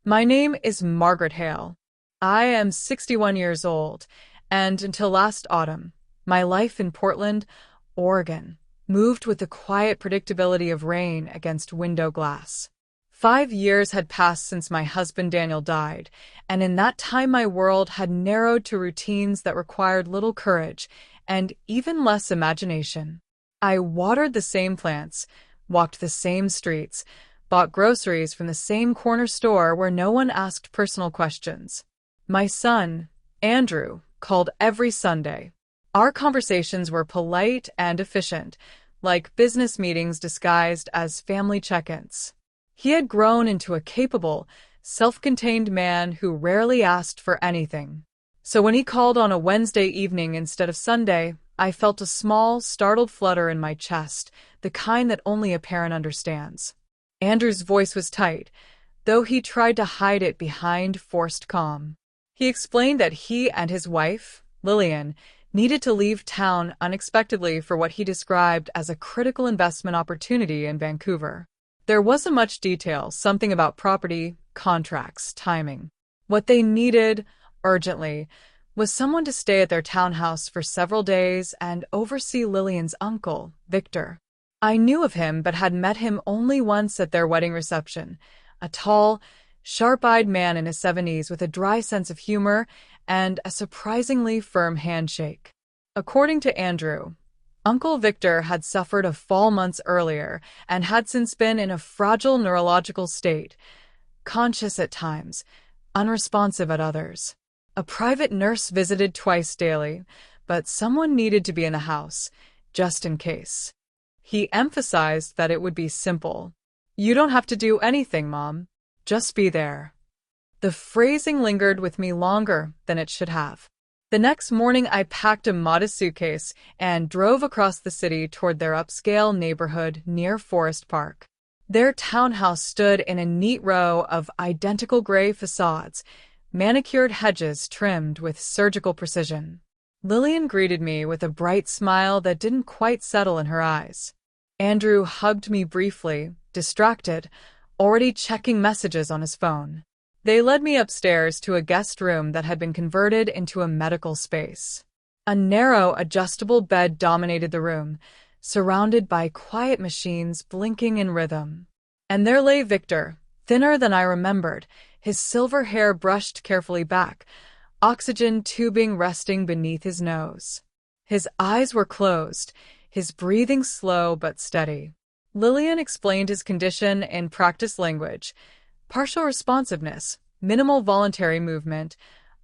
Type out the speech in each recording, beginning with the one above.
My name is Margaret Hale. I am 61 years old, and until last autumn, my life in Portland, Oregon, moved with the quiet predictability of rain against window glass. 5 years had passed since my husband Daniel died, and in that time my world had narrowed to routines that required little courage and even less imagination. I watered the same plants, walked the same streets, bought groceries from the same corner store where no one asked personal questions. My son, Andrew, called every Sunday. Our conversations were polite and efficient, like business meetings disguised as family check-ins. He had grown into a capable, self-contained man who rarely asked for anything. So when he called on a Wednesday evening instead of Sunday, I felt a small, startled flutter in my chest, the kind that only a parent understands. Andrew's voice was tight, though he tried to hide it behind forced calm. He explained that he and his wife, Lillian, needed to leave town unexpectedly for what he described as a critical investment opportunity in Vancouver. There wasn't much detail, something about property, contracts, timing. What they needed, urgently, was someone to stay at their townhouse for several days and oversee Lillian's uncle, Victor. I knew of him but had met him only once at their wedding reception, a tall, sharp-eyed man in his 70s with a dry sense of humor and a surprisingly firm handshake. According to Andrew, Uncle Victor had suffered a fall months earlier and had since been in a fragile neurological state, conscious at times, unresponsive at others. A private nurse visited twice daily, but someone needed to be in the house, just in case. He emphasized that it would be simple. "You don't have to do anything, Mom. Just be there." The phrasing lingered with me longer than it should have. The next morning, I packed a modest suitcase and drove across the city toward their upscale neighborhood near Forest Park. Their townhouse stood in a neat row of identical gray facades, manicured hedges trimmed with surgical precision. Lillian greeted me with a bright smile that didn't quite settle in her eyes. Andrew hugged me briefly, distracted, already checking messages on his phone. They led me upstairs to a guest room that had been converted into a medical space. A narrow, adjustable bed dominated the room, surrounded by quiet machines blinking in rhythm. And there lay Victor, thinner than I remembered, his silver hair brushed carefully back, oxygen tubing resting beneath his nose. His eyes were closed, his breathing slow but steady. Lillian explained his condition in practice language: partial responsiveness, minimal voluntary movement,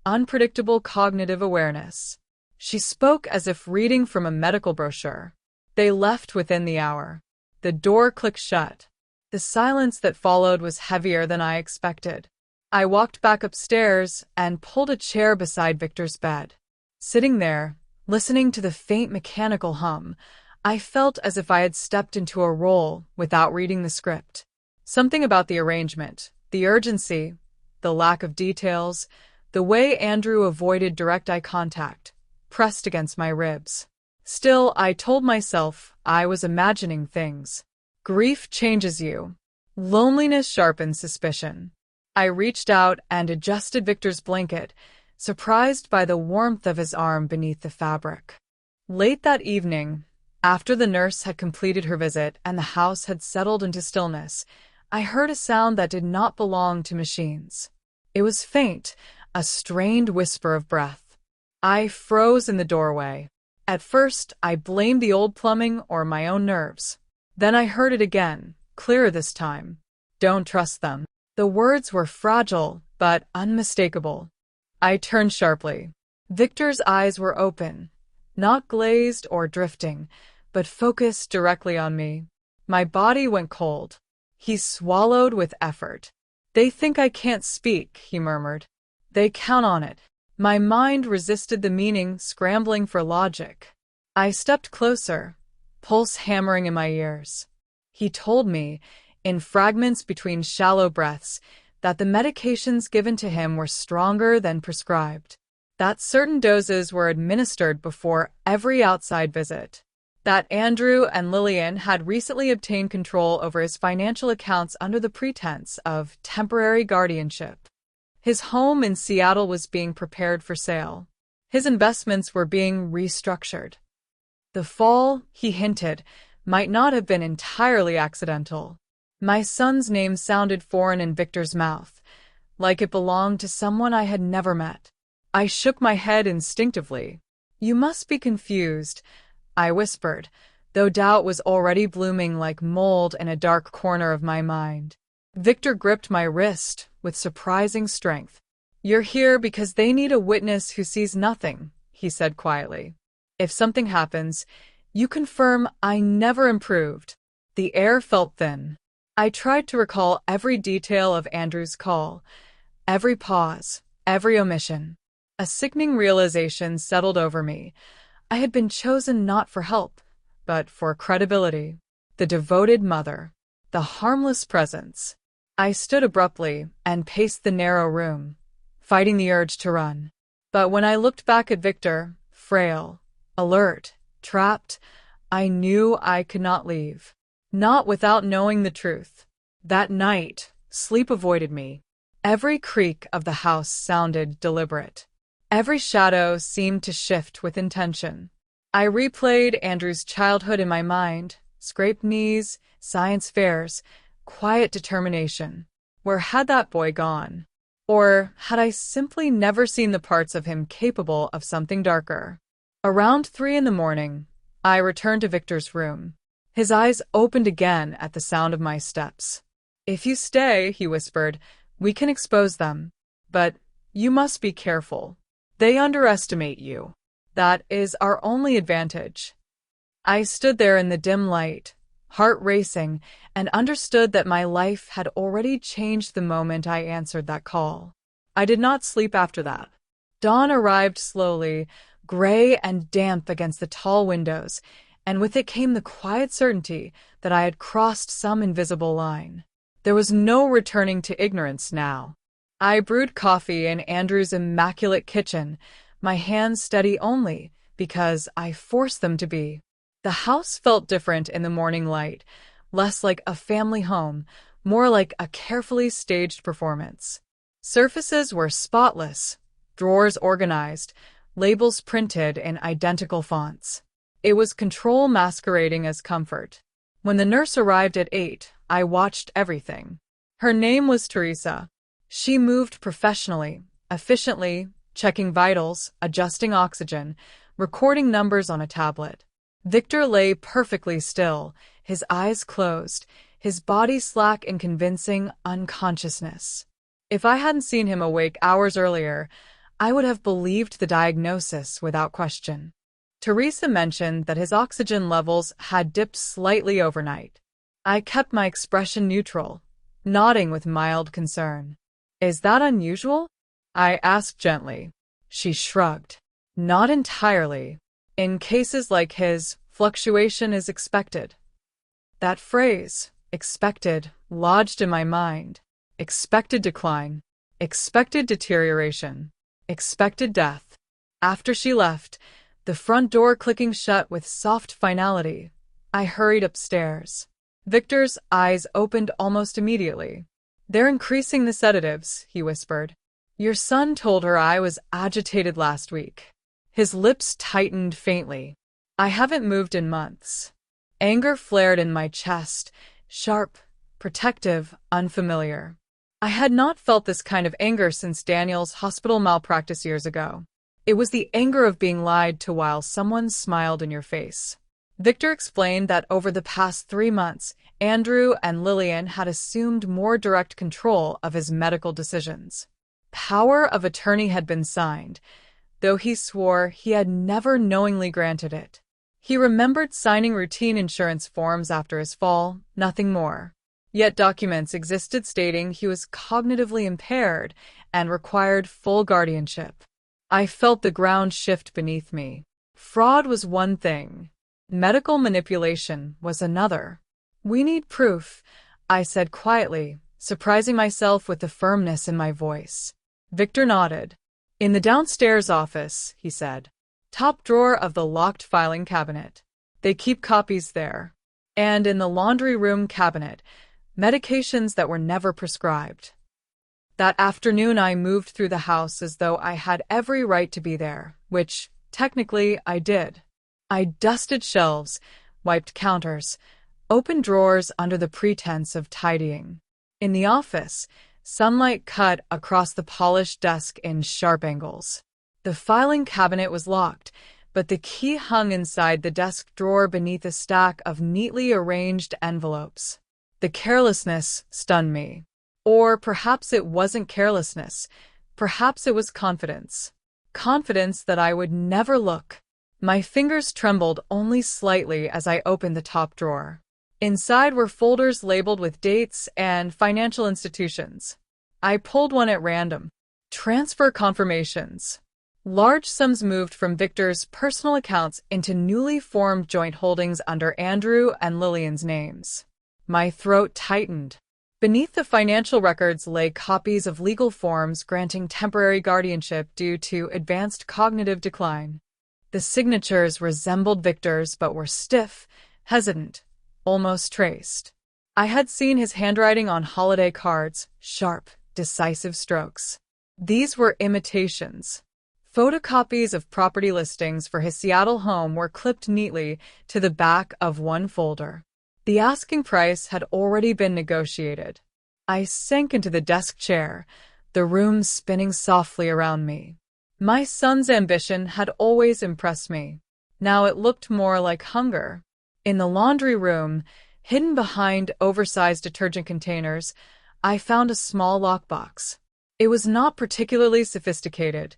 unpredictable cognitive awareness. She spoke as if reading from a medical brochure. They left within the hour. The door clicked shut. The silence that followed was heavier than I expected. I walked back upstairs and pulled a chair beside Victor's bed. Sitting there, listening to the faint mechanical hum, I felt as if I had stepped into a role without reading the script. Something about the arrangement, the urgency, the lack of details, the way Andrew avoided direct eye contact, pressed against my ribs. Still, I told myself I was imagining things. Grief changes you. Loneliness sharpens suspicion. I reached out and adjusted Victor's blanket, surprised by the warmth of his arm beneath the fabric. Late that evening, after the nurse had completed her visit and the house had settled into stillness, I heard a sound that did not belong to machines. It was faint, a strained whisper of breath. I froze in the doorway. At first, I blamed the old plumbing or my own nerves. Then I heard it again, clearer this time. "Don't trust them." The words were fragile, but unmistakable. I turned sharply. Victor's eyes were open, not glazed or drifting, but focused directly on me. My body went cold. He swallowed with effort. "They think I can't speak," he murmured. "They count on it." My mind resisted the meaning, scrambling for logic. I stepped closer, pulse hammering in my ears. He told me, in fragments between shallow breaths, that the medications given to him were stronger than prescribed, that certain doses were administered before every outside visit, that Andrew and Lillian had recently obtained control over his financial accounts under the pretense of temporary guardianship. His home in Seattle was being prepared for sale. His investments were being restructured. The fall, he hinted, might not have been entirely accidental. My son's name sounded foreign in Victor's mouth, like it belonged to someone I had never met. I shook my head instinctively. "You must be confused," I whispered, though doubt was already blooming like mold in a dark corner of my mind. Victor gripped my wrist with surprising strength. "You're here because they need a witness who sees nothing," he said quietly. "If something happens, you confirm I never improved." The air felt thin. I tried to recall every detail of Andrew's call, every pause, every omission. A sickening realization settled over me. I had been chosen not for help, but for credibility. The devoted mother. The harmless presence. I stood abruptly and paced the narrow room, fighting the urge to run. But when I looked back at Victor, frail, alert, trapped, I knew I could not leave. Not without knowing the truth. That night, sleep avoided me. Every creak of the house sounded deliberate. Every shadow seemed to shift with intention. I replayed Andrew's childhood in my mind, scraped knees, science fairs, quiet determination. Where had that boy gone? Or had I simply never seen the parts of him capable of something darker? Around 3 in the morning, I returned to Victor's room. His eyes opened again at the sound of my steps. "If you stay," he whispered, "we can expose them. But you must be careful. They underestimate you. That is our only advantage." I stood there in the dim light, heart racing, and understood that my life had already changed the moment I answered that call. I did not sleep after that. Dawn arrived slowly, gray and damp against the tall windows, and with it came the quiet certainty that I had crossed some invisible line. There was no returning to ignorance now. I brewed coffee in Andrew's immaculate kitchen, my hands steady only because I forced them to be. The house felt different in the morning light, less like a family home, more like a carefully staged performance. Surfaces were spotless, drawers organized, labels printed in identical fonts. It was control masquerading as comfort. When the nurse arrived at 8, I watched everything. Her name was Teresa. She moved professionally, efficiently, checking vitals, adjusting oxygen, recording numbers on a tablet. Victor lay perfectly still, his eyes closed, his body slack in convincing unconsciousness. If I hadn't seen him awake hours earlier, I would have believed the diagnosis without question. Teresa mentioned that his oxygen levels had dipped slightly overnight. I kept my expression neutral, nodding with mild concern. "Is that unusual?" I asked gently. She shrugged. "Not entirely. In cases like his, fluctuation is expected." That phrase, expected, lodged in my mind. Expected decline. Expected deterioration. Expected death. After she left, the front door clicking shut with soft finality, I hurried upstairs. Victor's eyes opened almost immediately. "They're increasing the sedatives," he whispered. "Your son told her I was agitated last week." His lips tightened faintly. "I haven't moved in months." Anger flared in my chest, sharp, protective, unfamiliar. I had not felt this kind of anger since Daniel's hospital malpractice years ago. It was the anger of being lied to while someone smiled in your face. Victor explained that over the past 3 months, Andrew and Lillian had assumed more direct control of his medical decisions. Power of attorney had been signed, though he swore he had never knowingly granted it. He remembered signing routine insurance forms after his fall, nothing more. Yet documents existed stating he was cognitively impaired and required full guardianship. I felt the ground shift beneath me. Fraud was one thing. Medical manipulation was another. "We need proof," I said quietly, surprising myself with the firmness in my voice. Victor nodded. "In the downstairs office," he said. "Top drawer of the locked filing cabinet." They keep copies there. And in the laundry room cabinet, medications that were never prescribed. That afternoon, I moved through the house as though I had every right to be there, which, technically, I did. I dusted shelves, wiped counters, opened drawers under the pretense of tidying. In the office, sunlight cut across the polished desk in sharp angles. The filing cabinet was locked, but the key hung inside the desk drawer beneath a stack of neatly arranged envelopes. The carelessness stunned me. Or perhaps it wasn't carelessness. Perhaps it was confidence. Confidence that I would never look. My fingers trembled only slightly as I opened the top drawer. Inside were folders labeled with dates and financial institutions. I pulled one at random. Transfer confirmations. Large sums moved from Victor's personal accounts into newly formed joint holdings under Andrew and Lillian's names. My throat tightened. Beneath the financial records lay copies of legal forms granting temporary guardianship due to advanced cognitive decline. The signatures resembled Victor's but were stiff, hesitant, almost traced. I had seen his handwriting on holiday cards, sharp, decisive strokes. These were imitations. Photocopies of property listings for his Seattle home were clipped neatly to the back of one folder. The asking price had already been negotiated. I sank into the desk chair, the room spinning softly around me. My son's ambition had always impressed me. Now it looked more like hunger. In the laundry room, hidden behind oversized detergent containers, I found a small lockbox. It was not particularly sophisticated.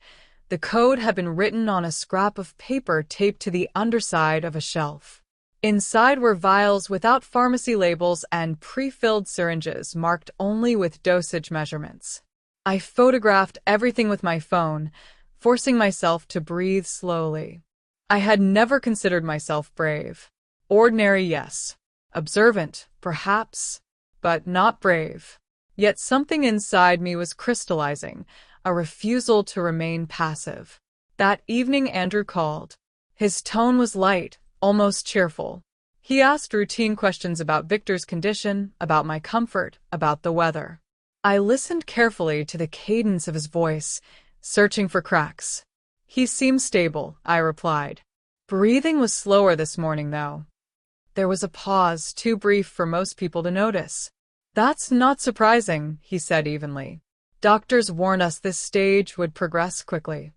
The code had been written on a scrap of paper taped to the underside of a shelf. Inside were vials without pharmacy labels and pre-filled syringes marked only with dosage measurements. I photographed everything with my phone, forcing myself to breathe slowly. I had never considered myself brave. Ordinary, yes. Observant, perhaps, but not brave. Yet something inside me was crystallizing, a refusal to remain passive. That evening Andrew called. His tone was light, almost cheerful. He asked routine questions about Victor's condition, about my comfort, about the weather. I listened carefully to the cadence of his voice, searching for cracks. He seemed stable, I replied. Breathing was slower this morning, though. There was a pause, too brief for most people to notice. That's not surprising, he said evenly. Doctors warned us this stage would progress quickly.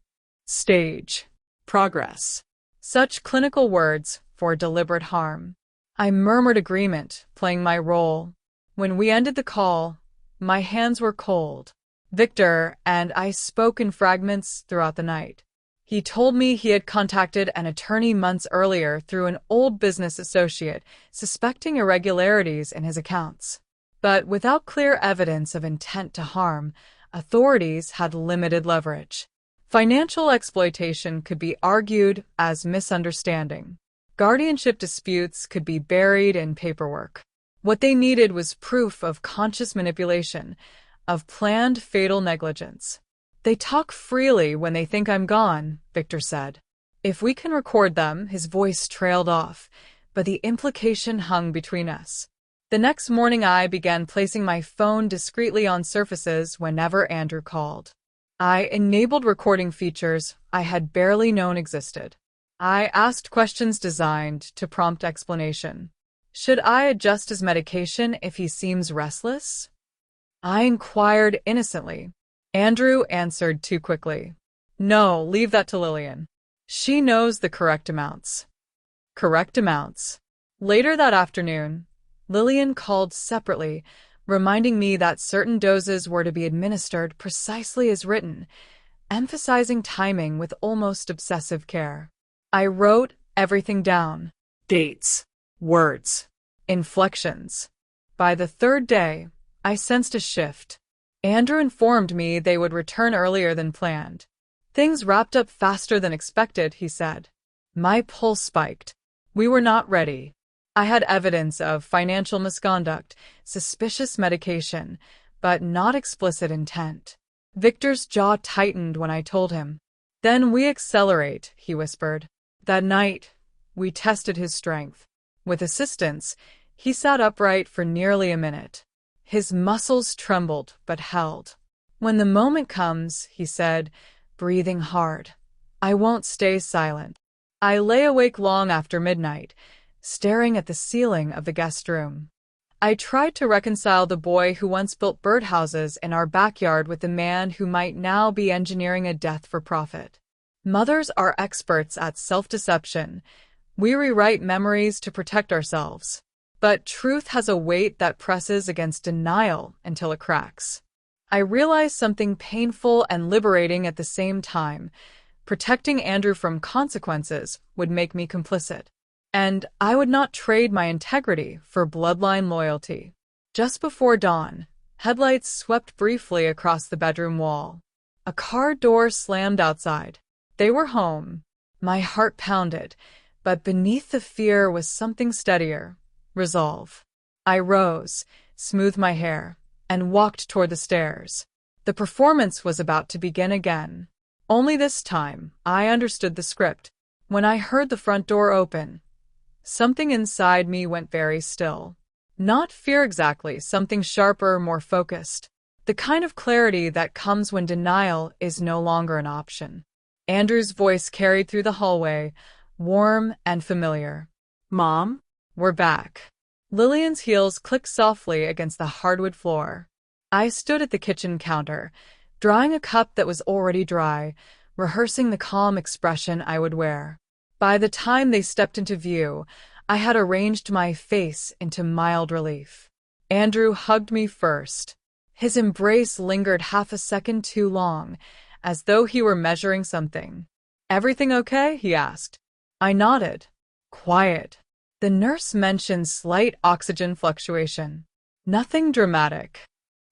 Stage. Progress. Such clinical words for deliberate harm. I murmured agreement, playing my role. When we ended the call, my hands were cold. Victor and I spoke in fragments throughout the night. He told me he had contacted an attorney months earlier through an old business associate, suspecting irregularities in his accounts. But without clear evidence of intent to harm, authorities had limited leverage. Financial exploitation could be argued as misunderstanding. Guardianship disputes could be buried in paperwork. What they needed was proof of conscious manipulation, of planned fatal negligence. They talk freely when they think I'm gone, Victor said. If we can record them, his voice trailed off, but the implication hung between us. The next morning I began placing my phone discreetly on surfaces whenever Andrew called. I enabled recording features I had barely known existed. I asked questions designed to prompt explanation. Should I adjust his medication if he seems restless? I inquired innocently. Andrew answered too quickly. No, leave that to Lillian. She knows the correct amounts. Correct amounts. Later that afternoon, Lillian called separately, reminding me that certain doses were to be administered precisely as written, emphasizing timing with almost obsessive care. I wrote everything down. Dates, words, inflections. By the third day, I sensed a shift. Andrew informed me they would return earlier than planned. Things wrapped up faster than expected, he said. My pulse spiked. We were not ready. I had evidence of financial misconduct, suspicious medication, but not explicit intent. Victor's jaw tightened when I told him. Then we accelerate, he whispered. That night, We tested his strength. With assistance, he sat upright for nearly a minute. His muscles trembled but held. "When the moment comes," he said, breathing hard, "I won't stay silent." I lay awake long after midnight, staring at the ceiling of the guest room. I tried to reconcile the boy who once built birdhouses in our backyard with the man who might now be engineering a death for profit. Mothers are experts at self-deception. We rewrite memories to protect ourselves. But truth has a weight that presses against denial until it cracks. I realized something painful and liberating at the same time. Protecting Andrew from consequences would make me complicit. And I would not trade my integrity for bloodline loyalty. Just before dawn, headlights swept briefly across the bedroom wall. A car door slammed outside. They were home. My heart pounded, but beneath the fear was something steadier: resolve. I rose, smoothed my hair, and walked toward the stairs. The performance was about to begin again. Only this time, I understood the script. When I heard the front door open, something inside me went very still. Not fear exactly, something sharper, more focused. The kind of clarity that comes when denial is no longer an option. Andrew's voice carried through the hallway, warm and familiar. "Mom, we're back." Lillian's heels clicked softly against the hardwood floor. I stood at the kitchen counter, drawing a cup that was already dry, rehearsing the calm expression I would wear. By the time they stepped into view, I had arranged my face into mild relief. Andrew hugged me first. His embrace lingered half a second too long, as though he were measuring something. "Everything okay?" he asked. I nodded. "Quiet." The nurse mentioned slight oxygen fluctuation. "Nothing dramatic."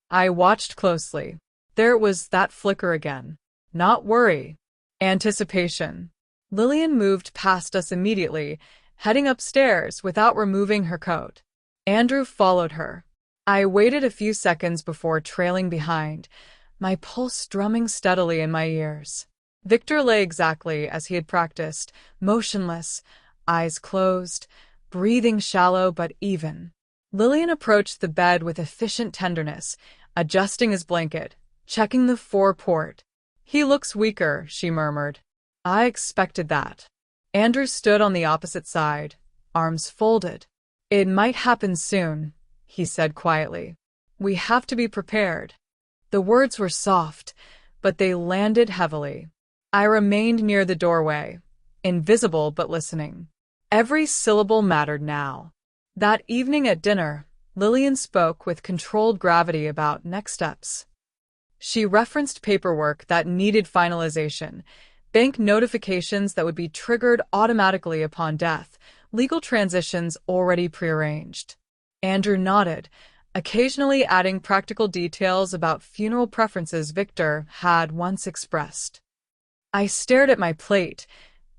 I watched closely. There it was, that flicker again. Not worry. Anticipation. Lillian moved past us immediately, heading upstairs without removing her coat. Andrew followed her. I waited a few seconds before trailing behind, my pulse drumming steadily in my ears. Victor lay exactly as he had practiced, motionless, eyes closed, breathing shallow but even. Lillian approached the bed with efficient tenderness, adjusting his blanket, checking the four-port. "He looks weaker," she murmured. I expected that. Andrew stood on the opposite side, arms folded. "It might happen soon," he said quietly. "We have to be prepared." The words were soft, but they landed heavily. I remained near the doorway, invisible but listening. Every syllable mattered now. That evening at dinner, Lillian spoke with controlled gravity about next steps. She referenced paperwork that needed finalization, bank notifications that would be triggered automatically upon death, legal transitions already prearranged. Andrew nodded, occasionally adding practical details about funeral preferences Victor had once expressed. I stared at my plate,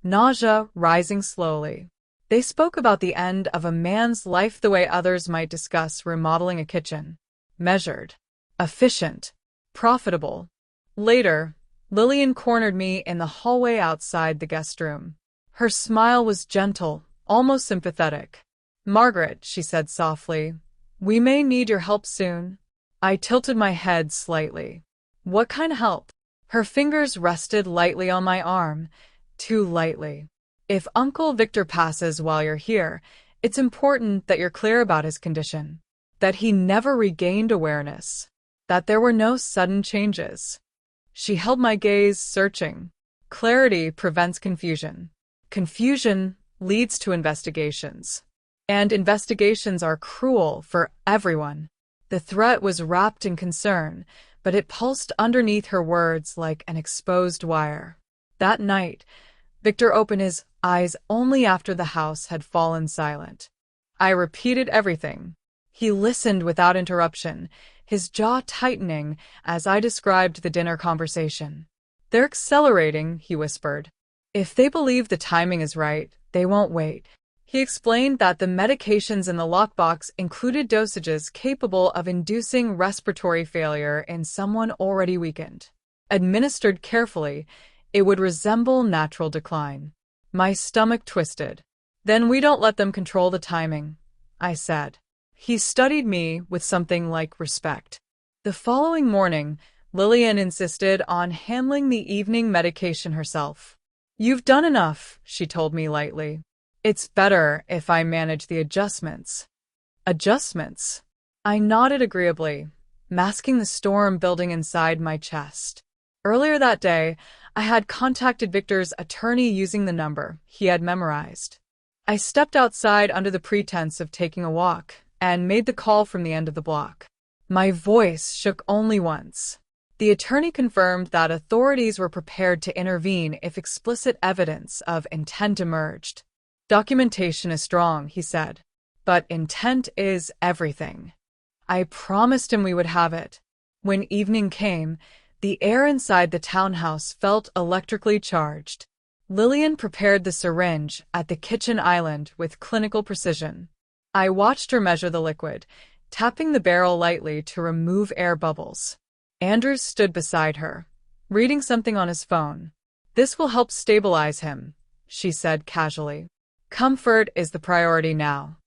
nausea rising slowly. They spoke about the end of a man's life the way others might discuss remodeling a kitchen. Measured, efficient, profitable. Later, Lillian cornered me in the hallway outside the guest room. Her smile was gentle, almost sympathetic. "Margaret," she said softly, "we may need your help soon." I tilted my head slightly. "What kind of help?" Her fingers rested lightly on my arm, too lightly. "If Uncle Victor passes while you're here, it's important that you're clear about his condition. That he never regained awareness. That there were no sudden changes." She held my gaze, searching. Clarity prevents confusion. Confusion leads to investigations. And investigations are cruel for everyone. The threat was wrapped in concern, but it pulsed underneath her words like an exposed wire. That night, Victor opened his eyes only after the house had fallen silent. I repeated everything. He listened without interruption, his jaw tightening as I described the dinner conversation. "They're accelerating," he whispered. "If they believe the timing is right, they won't wait." He explained that the medications in the lockbox included dosages capable of inducing respiratory failure in someone already weakened. Administered carefully, it would resemble natural decline. My stomach twisted. Then we don't let them control the timing, I said. He studied me with something like respect. The following morning, Lillian insisted on handling the evening medication herself. You've done enough, she told me lightly. It's better if I manage the adjustments. Adjustments? I nodded agreeably, masking the storm building inside my chest. Earlier that day, I had contacted Victor's attorney using the number he had memorized. I stepped outside under the pretense of taking a walk and made the call from the end of the block. My voice shook only once. The attorney confirmed that authorities were prepared to intervene if explicit evidence of intent emerged. Documentation is strong, he said, but intent is everything. I promised him we would have it. When evening came, the air inside the townhouse felt electrically charged. Lillian prepared the syringe at the kitchen island with clinical precision. I watched her measure the liquid, tapping the barrel lightly to remove air bubbles. Andrew stood beside her, reading something on his phone. This will help stabilize him, she said casually. Comfort is the priority now.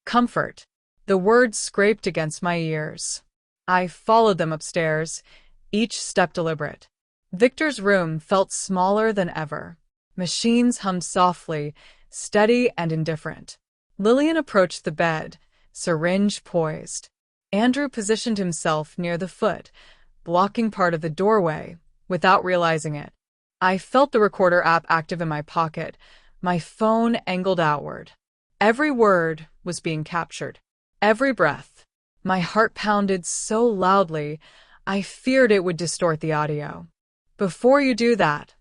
Comfort. The words scraped against my ears. I followed them upstairs, each step deliberate. Victor's room felt smaller than ever. Machines hummed softly, steady and indifferent. Lillian approached the bed, syringe poised. Andrew positioned himself near the foot, blocking part of the doorway, without realizing it. I felt the recorder app active in my pocket, my phone angled outward. Every word was being captured. Every breath. My heart pounded so loudly, I feared it would distort the audio. Before you do that,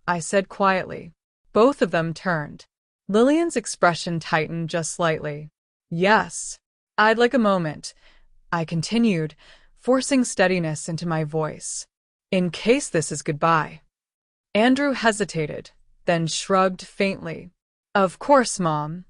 I said quietly. Both of them turned. Lillian's expression tightened just slightly. Yes. I'd like a moment, I continued, forcing steadiness into my voice. In case this is goodbye. Andrew hesitated, then shrugged faintly. Of course, Mom.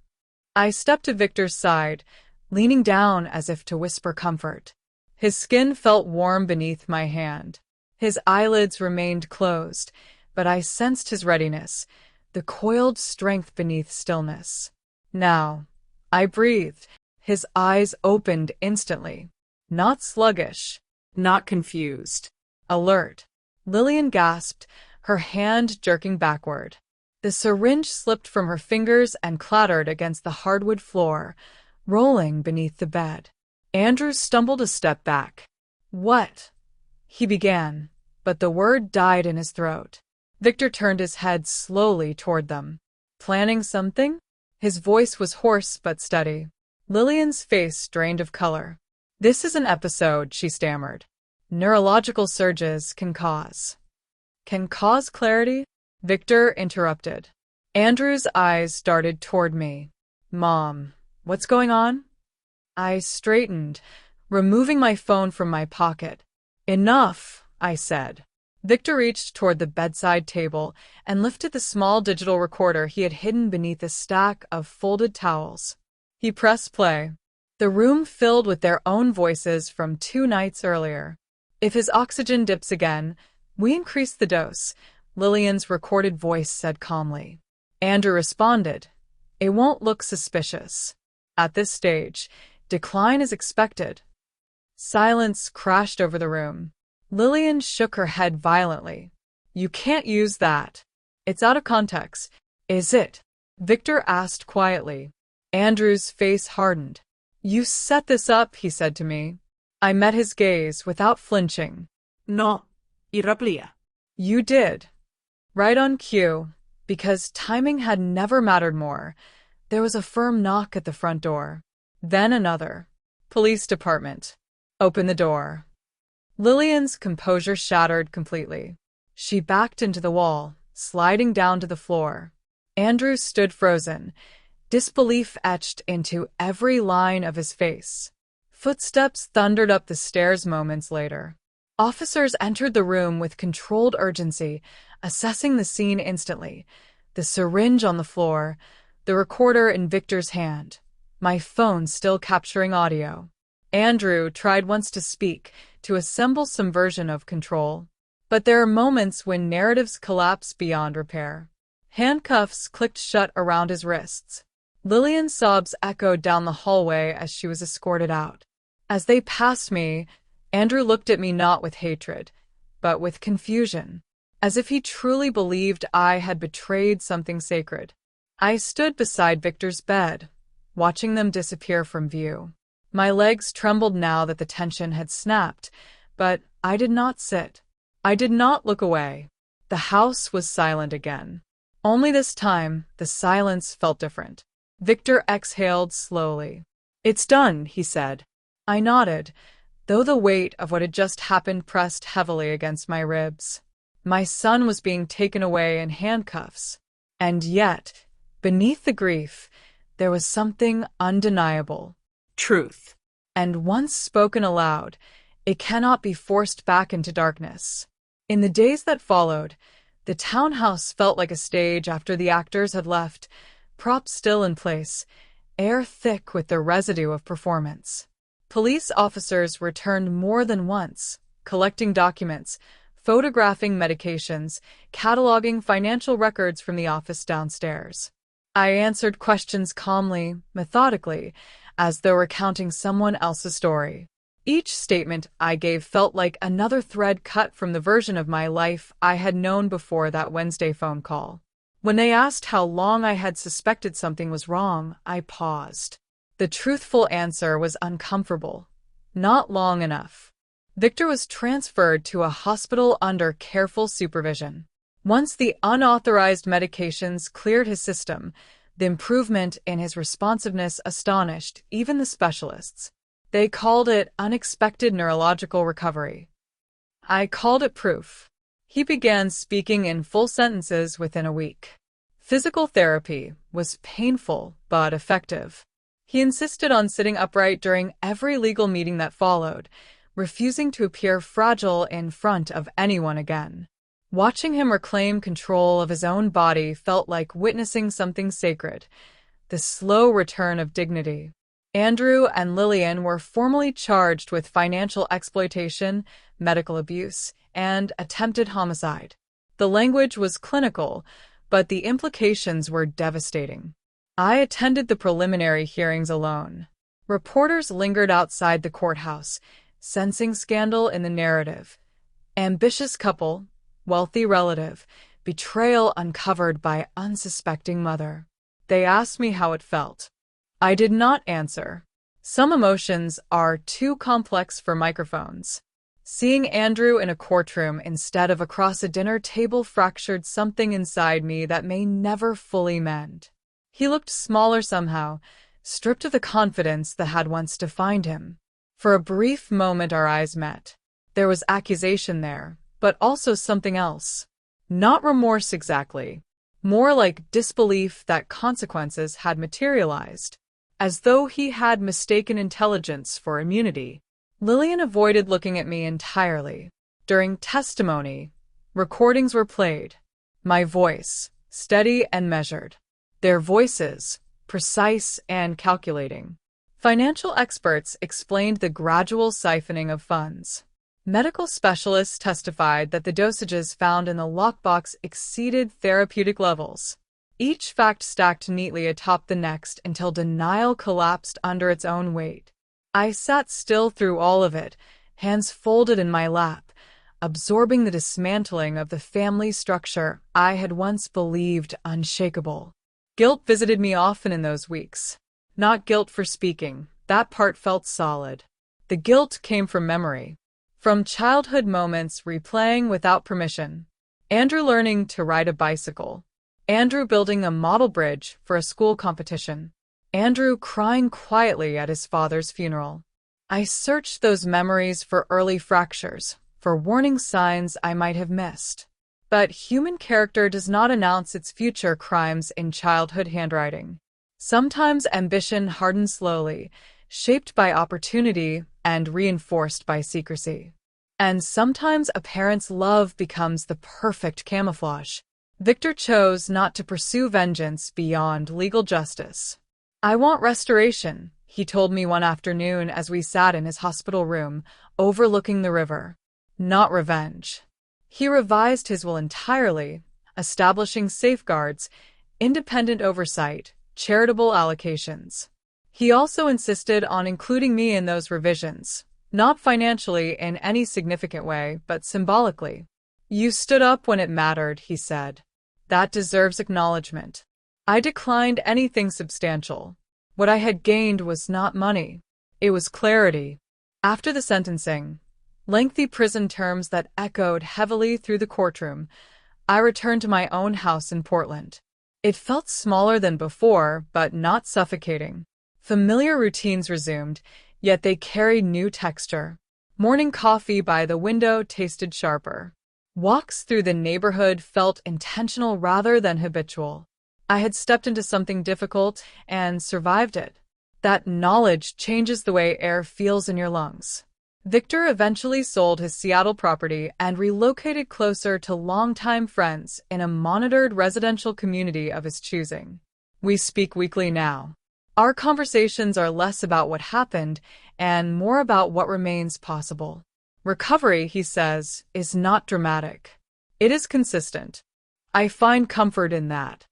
I stepped to Victor's side, leaning down as if to whisper comfort. His skin felt warm beneath my hand. His eyelids remained closed, but I sensed his readiness, the coiled strength beneath stillness. Now, I breathed. His eyes opened instantly. Not sluggish, not confused. Alert. Lillian gasped, her hand jerking backward. The syringe slipped from her fingers and clattered against the hardwood floor, rolling beneath the bed. Andrew stumbled a step back. What? He began, but the word died in his throat. Victor turned his head slowly toward them. Planning something? His voice was hoarse but steady. Lillian's face drained of color. This is an episode, she stammered. Neurological surges can cause clarity? Victor interrupted. Andrew's eyes darted toward me. Mom, what's going on? I straightened, removing my phone from my pocket. Enough, I said. Victor reached toward the bedside table and lifted the small digital recorder he had hidden beneath a stack of folded towels. He pressed play. The room filled with their own voices from 2 nights earlier. If his oxygen dips again, we increase the dose, Lillian's recorded voice said calmly. Andrew responded. It won't look suspicious. At this stage, decline is expected. Silence crashed over the room. Lillian shook her head violently. You can't use that. It's out of context. Is it? Victor asked quietly. Andrew's face hardened. You set this up, he said to me. I met his gaze without flinching. No, y replía. You did. Right on cue, because timing had never mattered more. There was a firm knock at the front door. Then another. Police department. Open the door. Lillian's composure shattered completely. She backed into the wall, sliding down to the floor. Andrew stood frozen, disbelief etched into every line of his face. Footsteps thundered up the stairs moments later. Officers entered the room with controlled urgency, assessing the scene instantly. The syringe on the floor, the recorder in Victor's hand, my phone still capturing audio. Andrew tried once to speak, to assemble some version of control. But there are moments when narratives collapse beyond repair. Handcuffs clicked shut around his wrists. Lillian's sobs echoed down the hallway as she was escorted out. As they passed me, Andrew looked at me not with hatred, but with confusion, as if he truly believed I had betrayed something sacred. I stood beside Victor's bed, watching them disappear from view. My legs trembled now that the tension had snapped, but I did not sit. I did not look away. The house was silent again. Only this time, the silence felt different. Victor exhaled slowly. "It's done," he said. I nodded, though the weight of what had just happened pressed heavily against my ribs. My son was being taken away in handcuffs. And yet, beneath the grief, there was something undeniable. Truth. And once spoken aloud, it cannot be forced back into darkness. In the days that followed, the townhouse felt like a stage after the actors had left, props still in place, air thick with the residue of performance. Police officers returned more than once, collecting documents, photographing medications, cataloging financial records from the office downstairs. I answered questions calmly, methodically, as though recounting someone else's story. Each statement I gave felt like another thread cut from the version of my life I had known before that Wednesday phone call. When they asked how long I had suspected something was wrong, I paused. The truthful answer was uncomfortable. Not long enough. Victor was transferred to a hospital under careful supervision. Once the unauthorized medications cleared his system, the improvement in his responsiveness astonished even the specialists. They called it unexpected neurological recovery. I called it proof. He began speaking in full sentences within a week. Physical therapy was painful but effective. He insisted on sitting upright during every legal meeting that followed, refusing to appear fragile in front of anyone again. Watching him reclaim control of his own body felt like witnessing something sacred, the slow return of dignity. Andrew and Lillian were formally charged with financial exploitation, medical abuse, and attempted homicide. The language was clinical, but the implications were devastating. I attended the preliminary hearings alone. Reporters lingered outside the courthouse, sensing scandal in the narrative. Ambitious couple, wealthy relative, betrayal uncovered by unsuspecting mother. They asked me how it felt. I did not answer. Some emotions are too complex for microphones. Seeing Andrew in a courtroom instead of across a dinner table fractured something inside me that may never fully mend. He looked smaller somehow, stripped of the confidence that had once defined him. For a brief moment our eyes met. There was accusation there, but also something else. Not remorse exactly. More like disbelief that consequences had materialized. As though he had mistaken intelligence for immunity. Lillian avoided looking at me entirely. During testimony, recordings were played. My voice, steady and measured. Their voices, precise and calculating. Financial experts explained the gradual siphoning of funds. Medical specialists testified that the dosages found in the lockbox exceeded therapeutic levels. Each fact stacked neatly atop the next until denial collapsed under its own weight. I sat still through all of it, hands folded in my lap, absorbing the dismantling of the family structure I had once believed unshakable. Guilt visited me often in those weeks. Not guilt for speaking, that part felt solid. The guilt came from memory. From childhood moments replaying without permission. Andrew learning to ride a bicycle. Andrew building a model bridge for a school competition. Andrew crying quietly at his father's funeral. I searched those memories for early fractures, for warning signs I might have missed. But human character does not announce its future crimes in childhood handwriting. Sometimes ambition hardens slowly, shaped by opportunity and reinforced by secrecy. And sometimes a parent's love becomes the perfect camouflage. Victor chose not to pursue vengeance beyond legal justice. "I want restoration," he told me one afternoon as we sat in his hospital room, overlooking the river. "Not revenge." He revised his will entirely, establishing safeguards, independent oversight, charitable allocations. He also insisted on including me in those revisions, not financially in any significant way, but symbolically. You stood up when it mattered, he said. That deserves acknowledgement. I declined anything substantial. What I had gained was not money. It was clarity. After the sentencing, lengthy prison terms that echoed heavily through the courtroom, I returned to my own house in Portland. It felt smaller than before, but not suffocating. Familiar routines resumed, yet they carried new texture. Morning coffee by the window tasted sharper. Walks through the neighborhood felt intentional rather than habitual. I had stepped into something difficult and survived it. That knowledge changes the way air feels in your lungs. Victor eventually sold his Seattle property and relocated closer to longtime friends in a monitored residential community of his choosing. We speak weekly now. Our conversations are less about what happened and more about what remains possible. Recovery, he says, is not dramatic. It is consistent. I find comfort in that.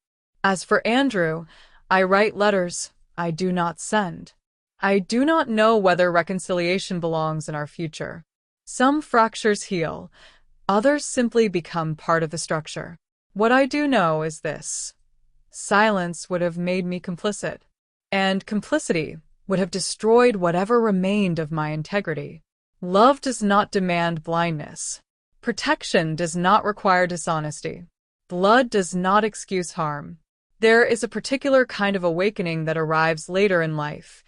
As for Andrew, I write letters I do not send. I do not know whether reconciliation belongs in our future. Some fractures heal, others simply become part of the structure. What I do know is this: silence would have made me complicit, and complicity would have destroyed whatever remained of my integrity. Love does not demand blindness. Protection does not require dishonesty. Blood does not excuse harm. There is a particular kind of awakening that arrives later in life,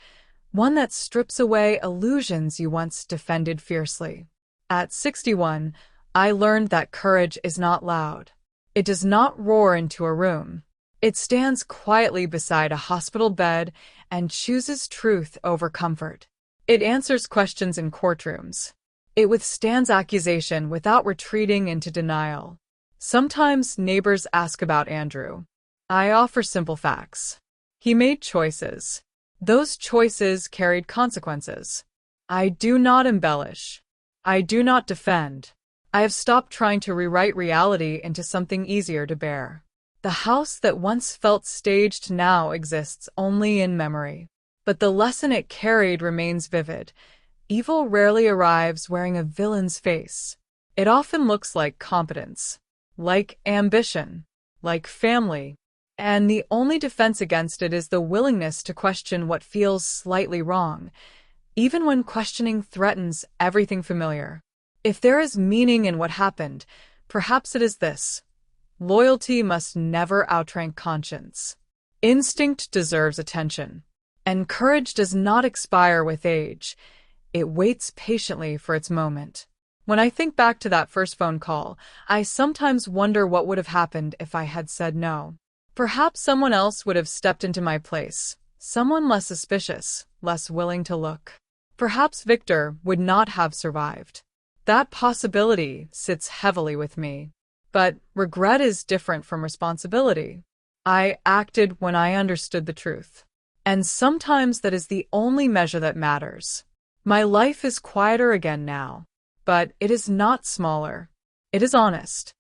one that strips away illusions you once defended fiercely. At 61, I learned that courage is not loud. It does not roar into a room. It stands quietly beside a hospital bed and chooses truth over comfort. It answers questions in courtrooms. It withstands accusation without retreating into denial. Sometimes neighbors ask about Andrew. I offer simple facts. He made choices. Those choices carried consequences. I do not embellish. I do not defend. I have stopped trying to rewrite reality into something easier to bear. The house that once felt staged now exists only in memory. But the lesson it carried remains vivid. Evil rarely arrives wearing a villain's face. It often looks like competence, like ambition, like family. And the only defense against it is the willingness to question what feels slightly wrong, even when questioning threatens everything familiar. If there is meaning in what happened, perhaps it is this: loyalty must never outrank conscience. Instinct deserves attention, and courage does not expire with age. It waits patiently for its moment. When I think back to that first phone call, I sometimes wonder what would have happened if I had said no. Perhaps someone else would have stepped into my place, someone less suspicious, less willing to look. Perhaps Victor would not have survived. That possibility sits heavily with me. But regret is different from responsibility. I acted when I understood the truth. And sometimes that is the only measure that matters. My life is quieter again now, but it is not smaller. It is honest.